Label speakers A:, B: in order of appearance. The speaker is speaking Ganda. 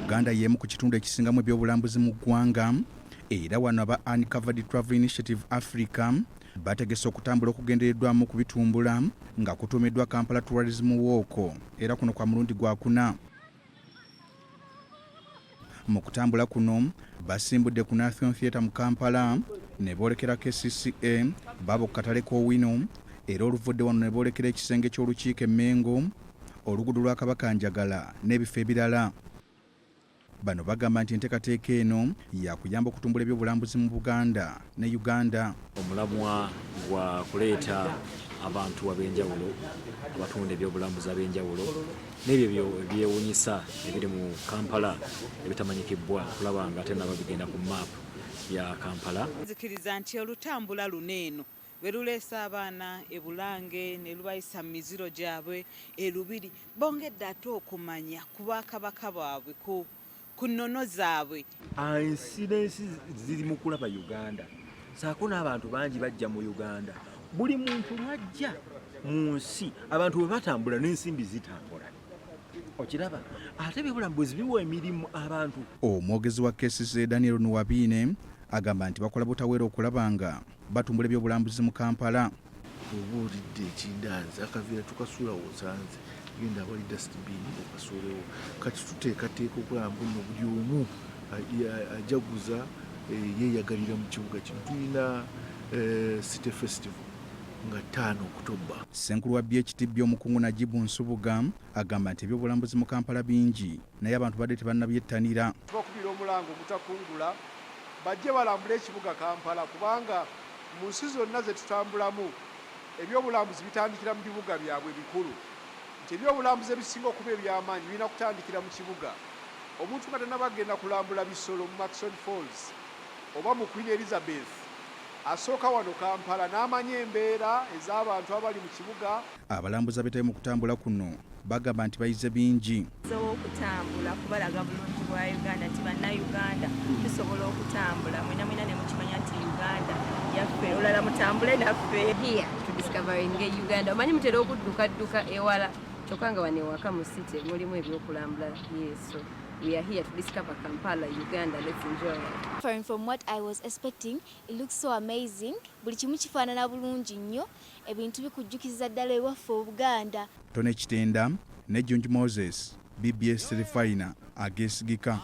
A: Uganda y'emu ku kitundu ekisingamu ebyobulambuzi mu ggwanga, era wano aba Uncovered Travel Initiative Africa bategese okutambula okugendereddwamu ku bitumbula nga kutuumiddwa Kampala Tourism Walk, era kuno kwa mulundi gwakuna. Mu kutambula kuno basimbudde ku National Theatre mu Kampala ne boolekera KCCA babo ku katale k'Owino, era oluvudde wano ne boolekera ekisenge ky'olukiiko e Mengo, oluguudo lwa Kabakanjagala n'ebifo ebirala. Bano bagamba nti enteekateeka eno yakuyamba okutumbula ebyobulambuzi mu Buganda ne Uganda.
B: Omulamwa gwa kuleeta abantu ab'enjawulo abatunda ebyobulambuzi ab'enjawulo n'ebyo ebyewuunyisa ebiri mu Kampala ebitamanyikibwa kulaba nga ate nabo bigenda ku maapu ya Kampala.
C: Nzikiriza nti olutambula luno eno lwe luleesa abaana e Bulange ne lubayisa mu miziro gyabwe e Lubiri, bongedde ate okumanya ku Bwakabaka bwabwe ku nnono zaabwe.
D: Insidensi ziri mu kulaba Uganda, saako n'abantu bangi bajja mu Uganda. Buli muntu lwajja mu nsi abantu bwe batambula n'ensimbi zitambula. Okiraba ate ebyobulambuzi biwa emirimu abantu.
A: Omwogezi wa KCCA Daniel Nuwabine agamba nti bakola butaweera okulaba nga batumbula ebyobulambuzi mu Kampala.
E: Obuulidde ekindaanzi akaveera tukasuula wosanze genda wali dustbin okasuulewo, kati tuteekateeka okulaba buno buli omu ajaguza yeeyagalira mu kibuga kino. Tulina City Festival nga 5 Oktoba.
A: Ssenkulu wa BHTB omukungu Najibu Nsubuga agamba nti ebyobulambuzi mu Kampala bingi naye abantu badde tebannabyettanira.
F: Bakubira omulango mutakungula bajje balambula ekibuga Kampala, kubanga mu nsi zonna ze tutambulamu ebyobulambuzi bitandikira mu bibuga byabwe bikulu. Nti ebyobulambuzi ebisinga okuba eby'amaanyi birina kutandikira mu kibuga. Omuntu nga tannabagenda kulambula bisolo mu Maxon Falls oba mu Queen Elizabeth asooka wano Kampala n'amanya embeera ez'abantu abali mu kibuga. Abalambuzi
A: abetaayo mu kutambula kuno bagamba nti bayize bingi.
G: Tusobola okutambula kubalaga bulungi bwa Uganda nti bannayuganda tusobola okutambula mwena ne mukimanya nti Uganda yaffe, olala mutambule naffe. Here to discovering Uganda, omanyi mutera okudduka ewala kyokka nga wano ewaka mu city mulimu ebyokulambula. Yes, so we are here to discover Kampala, Uganda. Let's enjoy.
H: From what I was expecting, it looks so amazing. Buli kimu kifaanana bulungi nnyo, ebintu bikujjukiza ddala ewaffe Obuganda.
A: Tone Kitenda ne Jonji Moses, BBS Refiner, agesigika.